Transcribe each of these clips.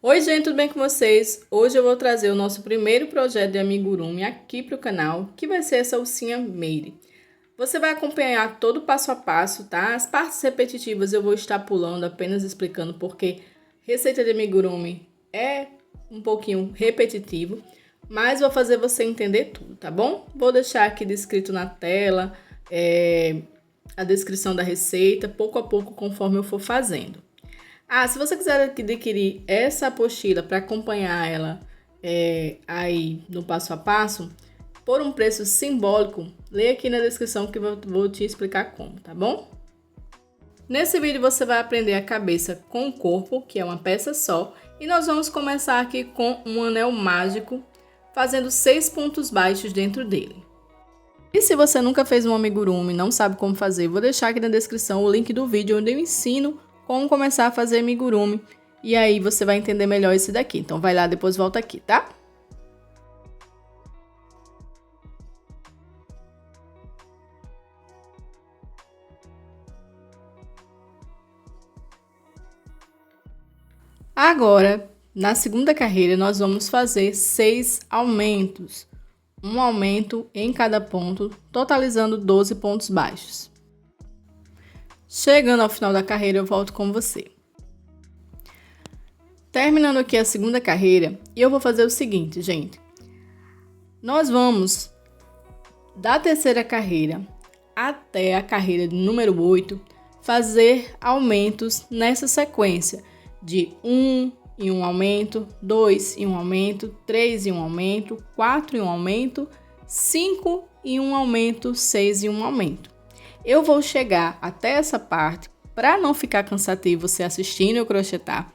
Oi gente, tudo bem com vocês? Hoje eu vou trazer o nosso primeiro projeto de amigurumi aqui para o canal, que vai ser essa alcinha Meire. Você vai acompanhar todo o passo a passo, tá? As partes repetitivas eu vou estar pulando, apenas explicando porque receita de amigurumi é um pouquinho repetitivo, mas vou fazer você entender tudo, tá bom? Vou deixar aqui descrito na tela a descrição da receita, pouco a pouco, conforme eu for fazendo. Se você quiser adquirir essa apostila para acompanhar ela aí no passo a passo, por um preço simbólico, leia aqui na descrição que eu vou te explicar como, tá bom? Nesse vídeo você vai aprender a cabeça com o corpo, que é uma peça só, e nós vamos começar aqui com um anel mágico, fazendo 6 pontos baixos dentro dele. E se você nunca fez um amigurumi e não sabe como fazer, vou deixar aqui na descrição o link do vídeo onde eu ensino como começar a fazer amigurumi, e aí você vai entender melhor esse daqui. Então vai lá, depois volta aqui, tá? Agora, na segunda carreira, nós vamos fazer 6 aumentos. Um aumento em cada ponto, totalizando 12 pontos baixos. Chegando ao final da carreira, eu volto com você. Terminando aqui a segunda carreira, eu vou fazer o seguinte, gente. Nós vamos, da terceira carreira até a carreira número 8, fazer aumentos nessa sequência de 1 em um aumento, 2 em um aumento, 3 em um aumento, 4 em um aumento, 5 em um aumento, 6 em um aumento. Eu vou chegar até essa parte para não ficar cansativo você assistindo eu crochetar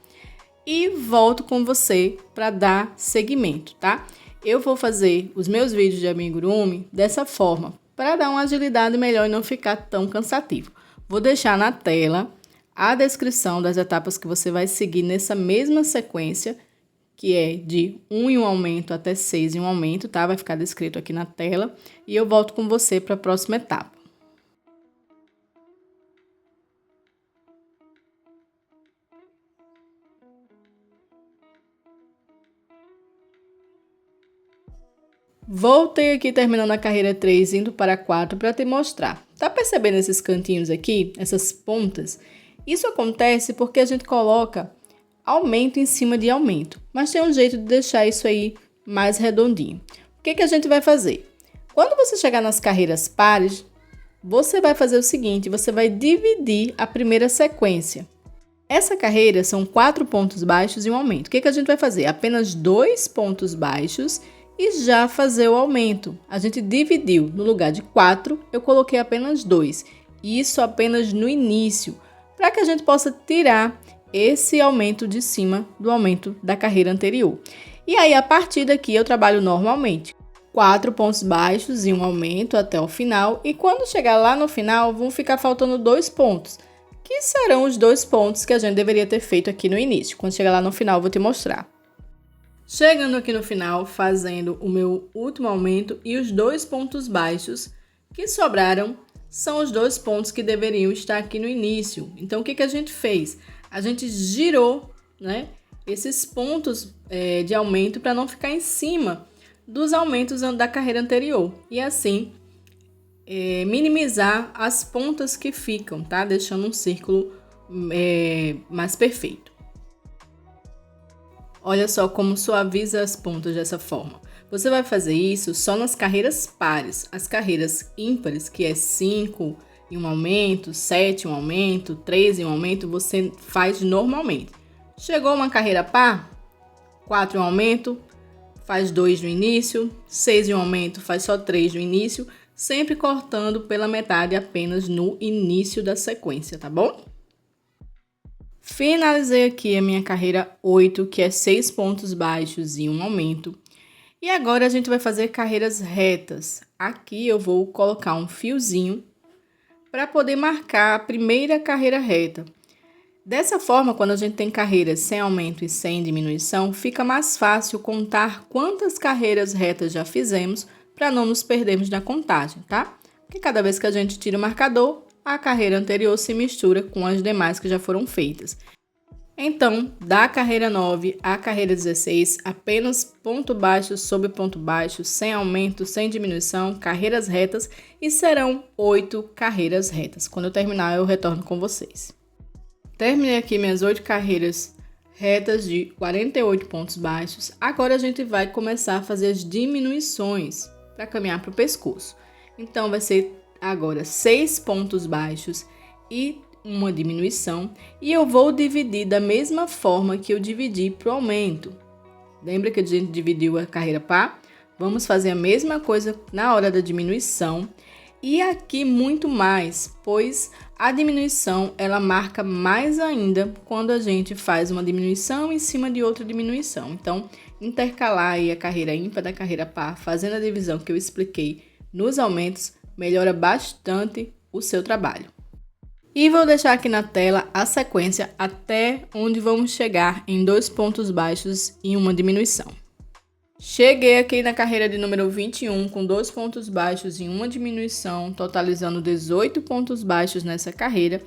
e volto com você para dar seguimento, tá? Eu vou fazer os meus vídeos de amigurumi dessa forma para dar uma agilidade melhor e não ficar tão cansativo. Vou deixar na tela a descrição das etapas que você vai seguir nessa mesma sequência, que é de 1 em um aumento até 6 em um aumento, tá? Vai ficar descrito aqui na tela e eu volto com você para a próxima etapa. Voltei aqui terminando a carreira 3, indo para a 4 para te mostrar. Tá percebendo esses cantinhos aqui, essas pontas? Isso acontece porque a gente coloca aumento em cima de aumento, mas tem um jeito de deixar isso aí mais redondinho. O que a gente vai fazer? Quando você chegar nas carreiras pares, você vai fazer o seguinte, você vai dividir a primeira sequência. Essa carreira são 4 pontos baixos e um aumento. O que a gente vai fazer? Apenas 2 pontos baixos e já fazer o aumento. A gente dividiu, no lugar de 4, eu coloquei apenas 2. Isso apenas no início, para que a gente possa tirar esse aumento de cima do aumento da carreira anterior. E aí, a partir daqui, eu trabalho normalmente. 4 pontos baixos e um aumento até o final. E quando chegar lá no final, vão ficar faltando 2 pontos, que serão os 2 pontos que a gente deveria ter feito aqui no início. Quando chegar lá no final, eu vou te mostrar. Chegando aqui no final, fazendo o meu último aumento e os 2 pontos baixos que sobraram são os 2 pontos que deveriam estar aqui no início. Então, o que a gente fez? A gente girou, né, esses pontos de aumento para não ficar em cima dos aumentos da carreira anterior. E assim, minimizar as pontas que ficam, tá? Deixando um círculo mais perfeito. Olha só como suaviza as pontas dessa forma. Você vai fazer isso só nas carreiras pares. As carreiras ímpares, que é 5 em um aumento, 7 em um aumento, 3 em um aumento, você faz normalmente. Chegou uma carreira par, 4 em um aumento, faz 2 no início, 6 em um aumento, faz só 3 no início, sempre cortando pela metade apenas no início da sequência, tá bom? Finalizei aqui a minha carreira 8, que é 6 pontos baixos e um aumento. E agora a gente vai fazer carreiras retas. Aqui eu vou colocar um fiozinho para poder marcar a primeira carreira reta. Dessa forma, quando a gente tem carreiras sem aumento e sem diminuição, fica mais fácil contar quantas carreiras retas já fizemos para não nos perdermos na contagem, tá? Porque cada vez que a gente tira o marcador, a carreira anterior se mistura com as demais que já foram feitas. Então, da carreira 9 à carreira 16, apenas ponto baixo sobre ponto baixo, sem aumento, sem diminuição, carreiras retas, e serão 8 carreiras retas. Quando eu terminar, eu retorno com vocês. Terminei aqui minhas 8 carreiras retas de 48 pontos baixos. Agora a gente vai começar a fazer as diminuições para caminhar para o pescoço. Então, vai ser agora 6 pontos baixos e uma diminuição, e eu vou dividir da mesma forma que eu dividi para o aumento. Lembra que a gente dividiu a carreira par? Vamos fazer a mesma coisa na hora da diminuição, e aqui muito mais, pois a diminuição ela marca mais ainda quando a gente faz uma diminuição em cima de outra diminuição. Então, intercalar aí a carreira ímpar da carreira par, fazendo a divisão que eu expliquei nos aumentos, melhora bastante o seu trabalho. E vou deixar aqui na tela a sequência até onde vamos chegar em 2 pontos baixos e uma diminuição. Cheguei aqui na carreira de número 21 com 2 pontos baixos e uma diminuição, totalizando 18 pontos baixos nessa carreira.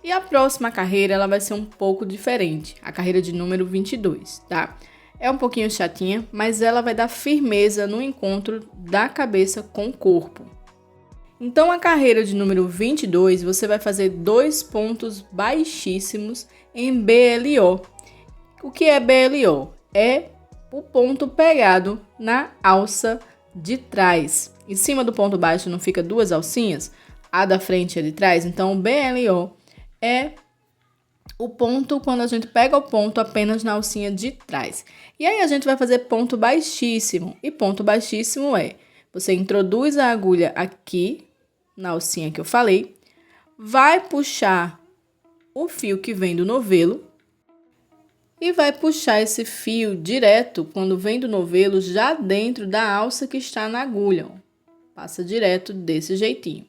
E a próxima carreira ela vai ser um pouco diferente, a carreira de número 22, tá? É um pouquinho chatinha, mas ela vai dar firmeza no encontro da cabeça com o corpo. Então, a carreira de número 22, você vai fazer 2 pontos baixíssimos em BLO. O que é BLO? É o ponto pegado na alça de trás. Em cima do ponto baixo não fica 2 alcinhas? A da frente e a de trás? Então, o BLO é o ponto quando a gente pega o ponto apenas na alcinha de trás. E aí, a gente vai fazer ponto baixíssimo. E ponto baixíssimo é, você introduz a agulha aqui, na alcinha que eu falei, vai puxar o fio que vem do novelo e vai puxar esse fio direto, quando vem do novelo, já dentro da alça que está na agulha. Passa direto desse jeitinho.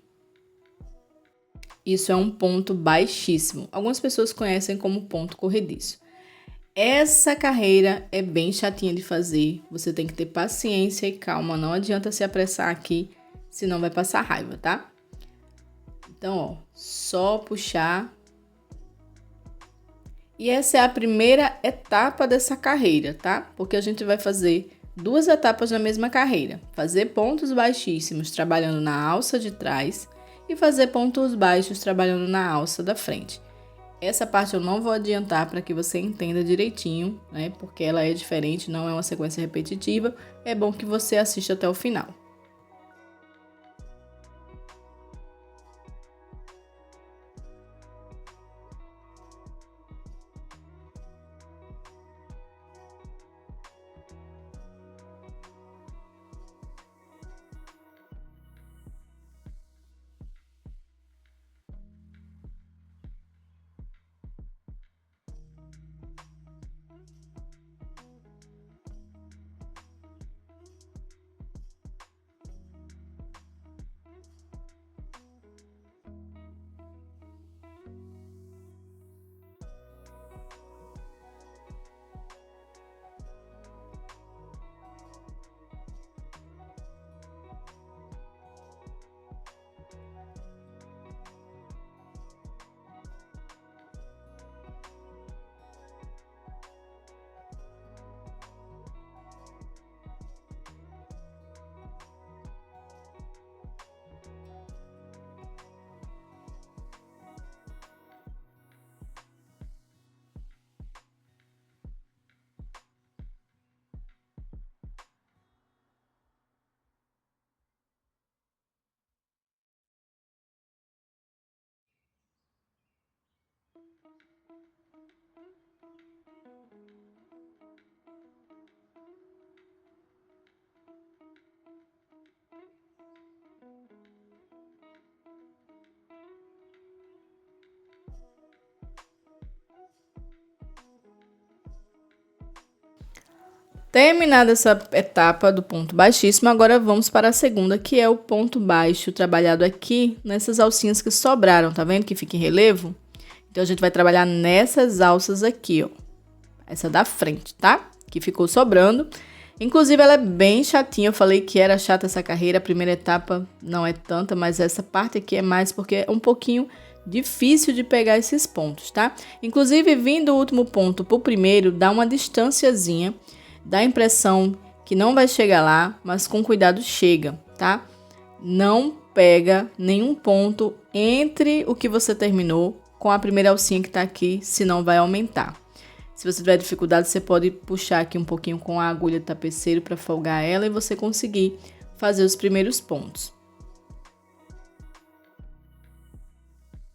Isso é um ponto baixíssimo. Algumas pessoas conhecem como ponto corrediço. Essa carreira é bem chatinha de fazer. Você tem que ter paciência e calma. Não adianta se apressar aqui, senão vai passar raiva, tá? Então, ó, só puxar. E essa é a primeira etapa dessa carreira, tá? Porque a gente vai fazer 2 etapas na mesma carreira. Fazer pontos baixíssimos trabalhando na alça de trás e fazer pontos baixos trabalhando na alça da frente. Essa parte eu não vou adiantar para que você entenda direitinho, né? Porque ela é diferente, não é uma sequência repetitiva. É bom que você assista até o final. Terminada essa etapa do ponto baixíssimo, agora vamos para a segunda, que é o ponto baixo, trabalhado aqui nessas alcinhas que sobraram, tá vendo que fica em relevo? Então, a gente vai trabalhar nessas alças aqui, ó. Essa da frente, tá? Que ficou sobrando. Inclusive, ela é bem chatinha, eu falei que era chata essa carreira, a primeira etapa não é tanta, mas essa parte aqui é mais porque é um pouquinho difícil de pegar esses pontos, tá? Inclusive, vindo o último ponto pro primeiro, dá uma distânciazinha, dá a impressão que não vai chegar lá, mas com cuidado chega, tá? Não pega nenhum ponto entre o que você terminou com a primeira alcinha que tá aqui, senão vai aumentar. Se você tiver dificuldade, você pode puxar aqui um pouquinho com a agulha do tapeceiro para folgar ela e você conseguir fazer os primeiros pontos.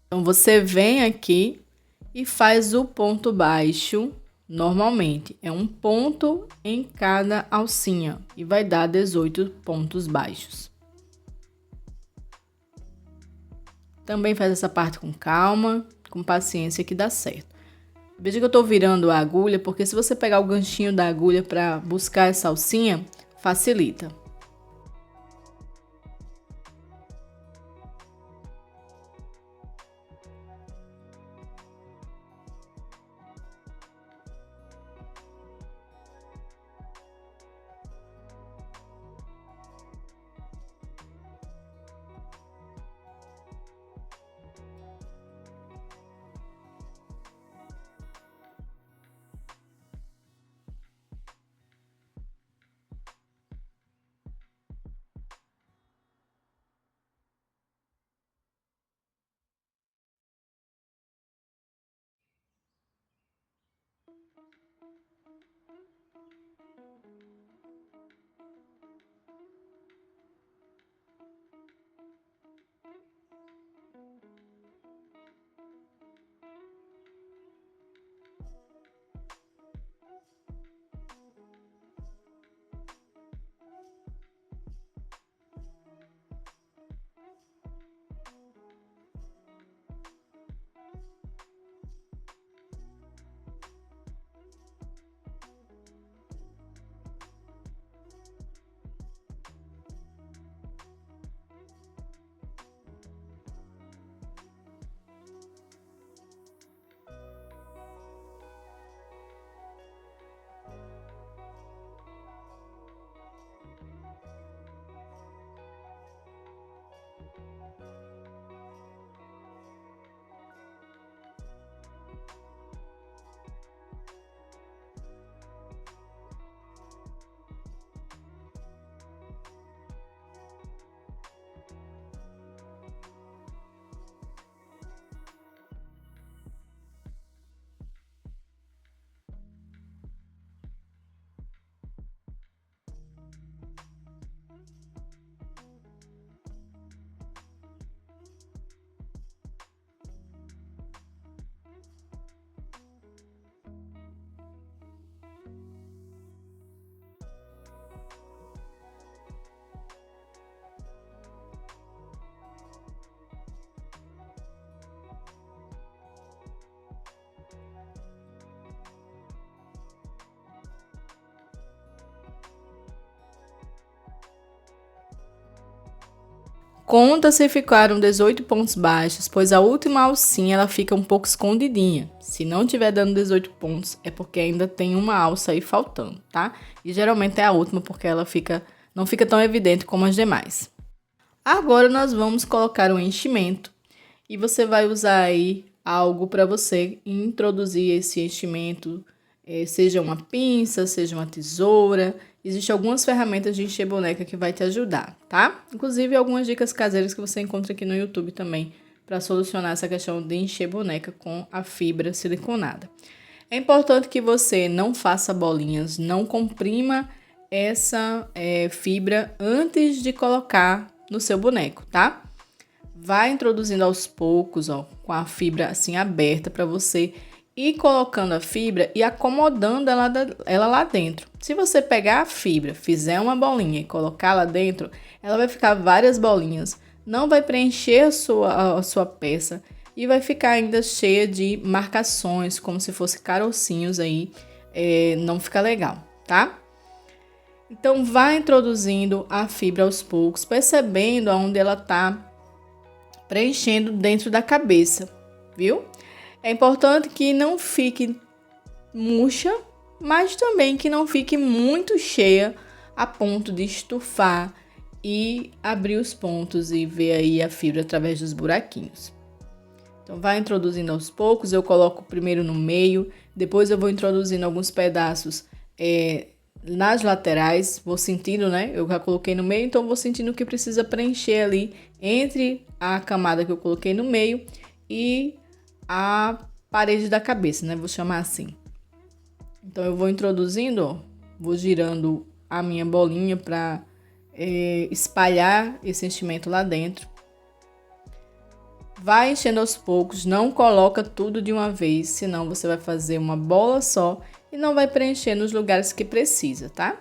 Então, você vem aqui e faz o ponto baixo normalmente. É um ponto em cada alcinha e vai dar 18 pontos baixos. Também faz essa parte com calma, com paciência que dá certo. Veja que eu tô virando a agulha, porque se você pegar o ganchinho da agulha para buscar essa alcinha, facilita. Conta se ficaram 18 pontos baixos, pois a última alcinha ela fica um pouco escondidinha. Se não tiver dando 18 pontos, é porque ainda tem uma alça aí faltando, tá? E geralmente é a última, porque ela não fica tão evidente como as demais. Agora nós vamos colocar o enchimento e você vai usar aí algo para você introduzir esse enchimento, seja uma pinça, seja uma tesoura. Existem algumas ferramentas de encher boneca que vai te ajudar, tá? Inclusive algumas dicas caseiras que você encontra aqui no YouTube também para solucionar essa questão de encher boneca com a fibra siliconada. É importante que você não faça bolinhas, não comprima essa fibra antes de colocar no seu boneco, tá? Vai introduzindo aos poucos, ó, com a fibra assim aberta para você ir colocando a fibra e acomodando ela lá dentro. Se você pegar a fibra, fizer uma bolinha e colocar lá dentro, ela vai ficar várias bolinhas, não vai preencher a sua peça e vai ficar ainda cheia de marcações, como se fosse carocinhos aí, não fica legal, tá? Então, vai introduzindo a fibra aos poucos, percebendo aonde ela tá preenchendo dentro da cabeça, viu? É importante que não fique murcha, mas também que não fique muito cheia a ponto de estufar e abrir os pontos e ver aí a fibra através dos buraquinhos. Então, vai introduzindo aos poucos, eu coloco primeiro no meio, depois eu vou introduzindo alguns pedaços nas laterais, vou sentindo, né? Eu já coloquei no meio, então vou sentindo que precisa preencher ali entre a camada que eu coloquei no meio e a parede da cabeça, né? Vou chamar assim. Então, eu vou introduzindo, ó, vou girando a minha bolinha para espalhar esse enchimento lá dentro. Vai enchendo aos poucos, não coloca tudo de uma vez, senão você vai fazer uma bola só e não vai preencher nos lugares que precisa, tá?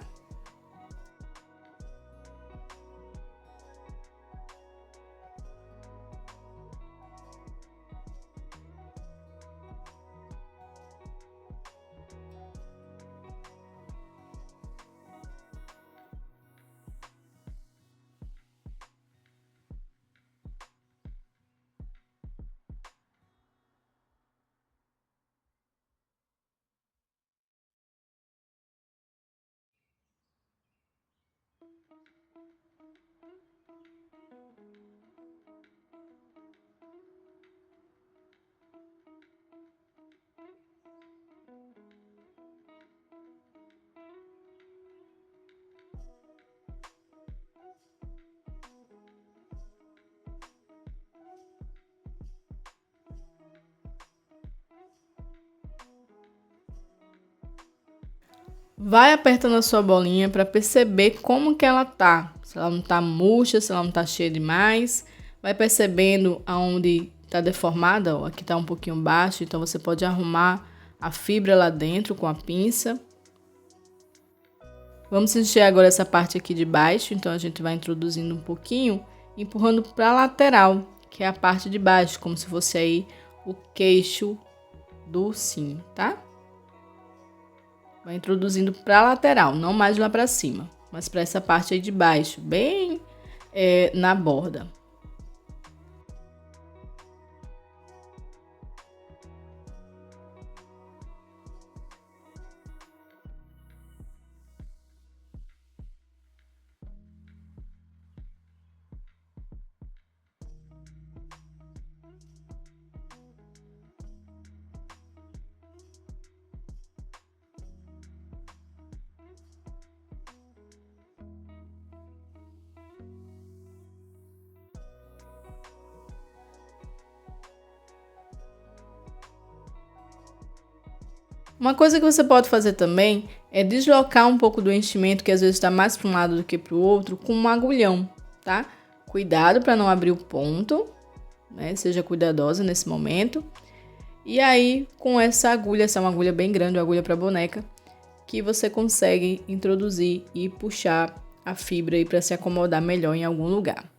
Vai apertando a sua bolinha para perceber como que ela tá. Se ela não tá murcha, se ela não tá cheia demais. Vai percebendo aonde tá deformada, ó, aqui tá um pouquinho baixo, então você pode arrumar a fibra lá dentro com a pinça. Vamos encher agora essa parte aqui de baixo, então a gente vai introduzindo um pouquinho, empurrando para a lateral, que é a parte de baixo, como se fosse aí o queixo do ursinho, tá? Vai introduzindo para a lateral, não mais lá para cima, mas para essa parte aí de baixo, bem na borda. Uma coisa que você pode fazer também é deslocar um pouco do enchimento, que às vezes está mais para um lado do que para o outro, com um agulhão, tá? Cuidado para não abrir o ponto, né? Seja cuidadosa nesse momento. E aí, com essa agulha, essa é uma agulha bem grande, uma agulha para boneca, que você consegue introduzir e puxar a fibra aí para se acomodar melhor em algum lugar.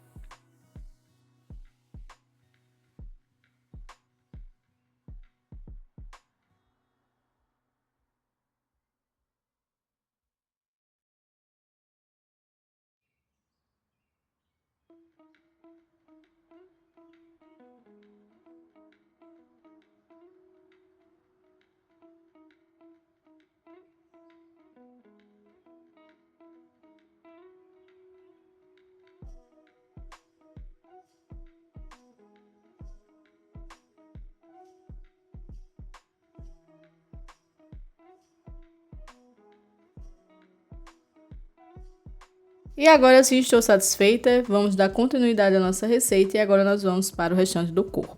E agora, sim, estou satisfeita, vamos dar continuidade à nossa receita e agora nós vamos para o restante do corpo.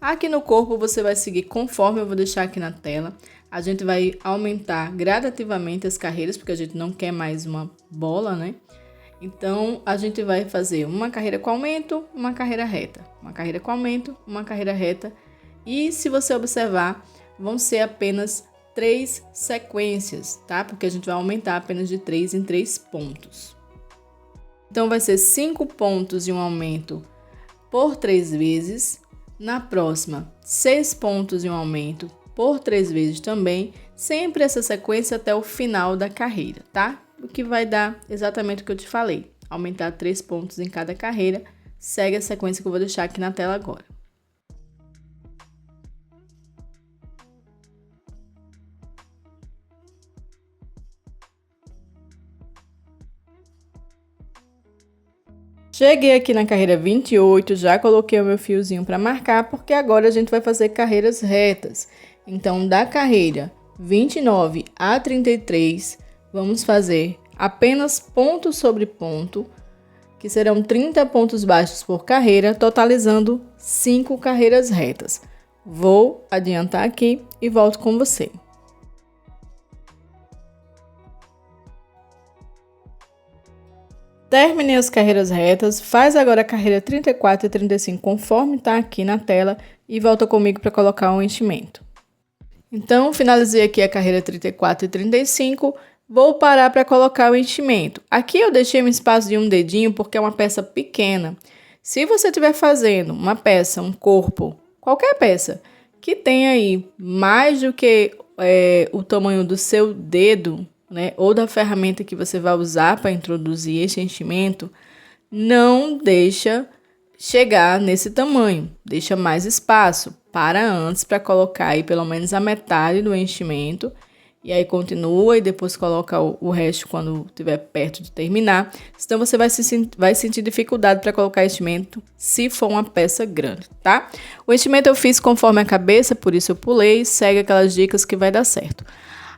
Aqui no corpo você vai seguir conforme eu vou deixar aqui na tela. A gente vai aumentar gradativamente as carreiras, porque a gente não quer mais uma bola, né? Então, a gente vai fazer uma carreira com aumento, uma carreira reta. Uma carreira com aumento, uma carreira reta. E se você observar, vão ser apenas 3 sequências, tá? Porque a gente vai aumentar apenas de 3 em 3 pontos. Então, vai ser 5 pontos e um aumento por 3 vezes. Na próxima, 6 pontos e um aumento por 3 vezes também. Sempre essa sequência até o final da carreira, tá? O que vai dar exatamente o que eu te falei. Aumentar 3 pontos em cada carreira. Segue a sequência que eu vou deixar aqui na tela agora. Cheguei aqui na carreira 28, já coloquei o meu fiozinho para marcar, porque agora a gente vai fazer carreiras retas. Então, da carreira 29 a 33, vamos fazer apenas ponto sobre ponto, que serão 30 pontos baixos por carreira, totalizando 5 carreiras retas. Vou adiantar aqui e volto com você. Terminei as carreiras retas, faz agora a carreira 34 e 35 conforme está aqui na tela e volta comigo para colocar o enchimento. Então, finalizei aqui a carreira 34 e 35, vou parar para colocar o enchimento. Aqui eu deixei um espaço de um dedinho porque é uma peça pequena. Se você estiver fazendo uma peça, um corpo, qualquer peça, que tenha aí mais do que o tamanho do seu dedo, né, ou da ferramenta que você vai usar para introduzir esse enchimento, não deixa chegar nesse tamanho, deixa mais espaço, para antes para colocar aí pelo menos a metade do enchimento, e aí continua e depois coloca o resto quando estiver perto de terminar, senão você vai sentir dificuldade para colocar enchimento se for uma peça grande, tá? O enchimento eu fiz conforme a cabeça, por isso eu pulei, segue aquelas dicas que vai dar certo.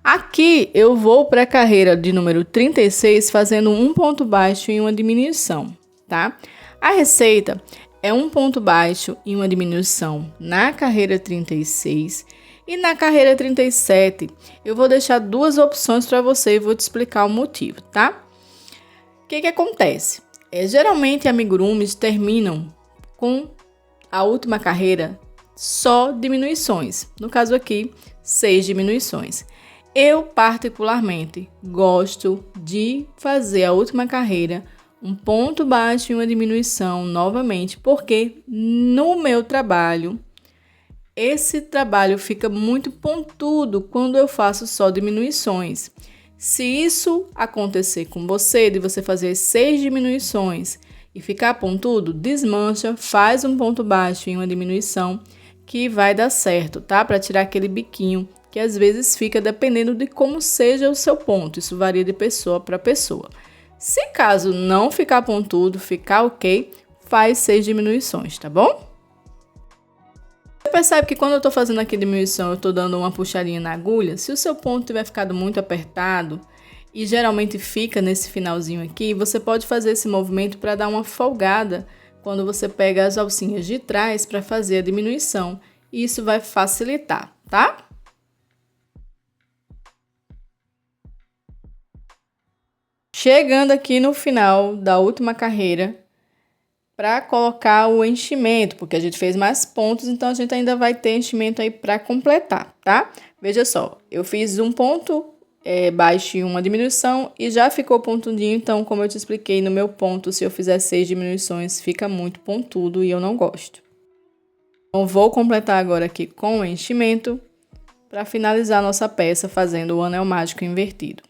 Aqui eu vou para a carreira de número 36 fazendo um ponto baixo e uma diminuição, tá? A receita é um ponto baixo e uma diminuição na carreira 36 e na carreira 37 eu vou deixar duas opções para você e vou te explicar o motivo, tá? O que acontece? Geralmente amigurumis terminam com a última carreira só diminuições, no caso aqui 6 diminuições. Eu, particularmente, gosto de fazer a última carreira um ponto baixo e uma diminuição novamente, porque no meu trabalho, esse trabalho fica muito pontudo quando eu faço só diminuições. Se isso acontecer com você, de você fazer 6 diminuições e ficar pontudo, desmancha, faz um ponto baixo e uma diminuição que vai dar certo, tá? Para tirar aquele biquinho que às vezes fica dependendo de como seja o seu ponto. Isso varia de pessoa para pessoa. Se caso não ficar pontudo, ficar ok, faz 6 diminuições, tá bom? Você percebe que quando eu estou fazendo aqui diminuição, eu estou dando uma puxadinha na agulha. Se o seu ponto tiver ficado muito apertado, e geralmente fica nesse finalzinho aqui, você pode fazer esse movimento para dar uma folgada quando você pega as alcinhas de trás para fazer a diminuição. E isso vai facilitar, tá? Chegando aqui no final da última carreira, para colocar o enchimento, porque a gente fez mais pontos, então a gente ainda vai ter enchimento aí para completar, tá? Veja só, eu fiz um ponto baixo e uma diminuição e já ficou pontudinho, então como eu te expliquei no meu ponto, se eu fizer 6 diminuições, fica muito pontudo e eu não gosto. Então vou completar agora aqui com o enchimento para finalizar a nossa peça fazendo o anel mágico invertido.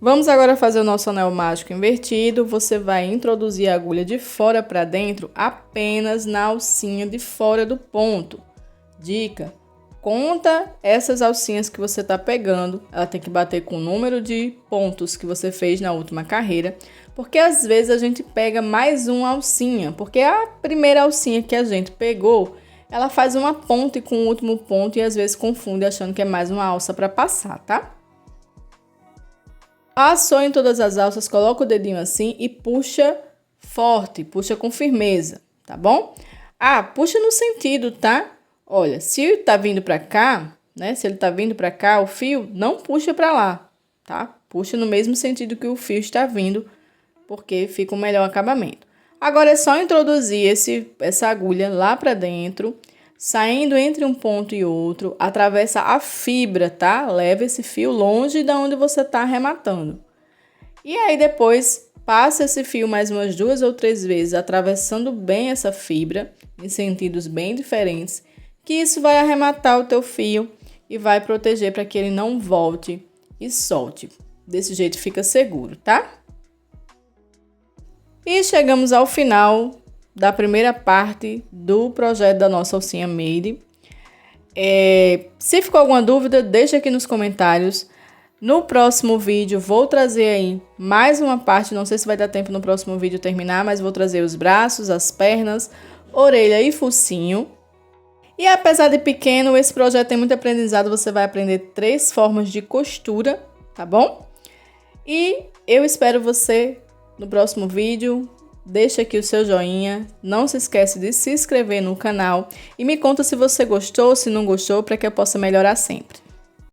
Vamos agora fazer o nosso anel mágico invertido. Você vai introduzir a agulha de fora para dentro apenas na alcinha de fora do ponto. Dica: conta essas alcinhas que você está pegando. Ela tem que bater com o número de pontos que você fez na última carreira, porque às vezes a gente pega mais uma alcinha, porque a primeira alcinha que a gente pegou, ela faz uma ponte com o último ponto e às vezes confunde achando que é mais uma alça para passar, tá? Passou em todas as alças, coloca o dedinho assim e puxa forte, puxa com firmeza, tá bom? Ah, puxa no sentido, tá? Olha, se tá vindo para cá, né? Se ele tá vindo para cá, o fio não puxa para lá, tá? Puxa no mesmo sentido que o fio está vindo, porque fica um melhor acabamento. Agora é só introduzir essa agulha lá para dentro, saindo entre um ponto e outro, atravessa a fibra, tá? Leva esse fio longe de onde você tá arrematando. E aí depois passa esse fio mais umas 2 ou 3 vezes, atravessando bem essa fibra, em sentidos bem diferentes, que isso vai arrematar o teu fio e vai proteger para que ele não volte e solte. Desse jeito fica seguro, tá? E chegamos ao final da primeira parte do projeto da nossa alcinha made. Se ficou alguma dúvida, deixa aqui nos comentários. No próximo vídeo vou trazer aí mais uma parte, não sei se vai dar tempo no próximo vídeo terminar, mas vou trazer os braços, as pernas, orelha e focinho. E apesar de pequeno, esse projeto tem muito aprendizado, você vai aprender 3 formas de costura, tá bom? E eu espero você no próximo vídeo. Deixa aqui o seu joinha, não se esquece de se inscrever no canal e me conta se você gostou, se não gostou, para que eu possa melhorar sempre.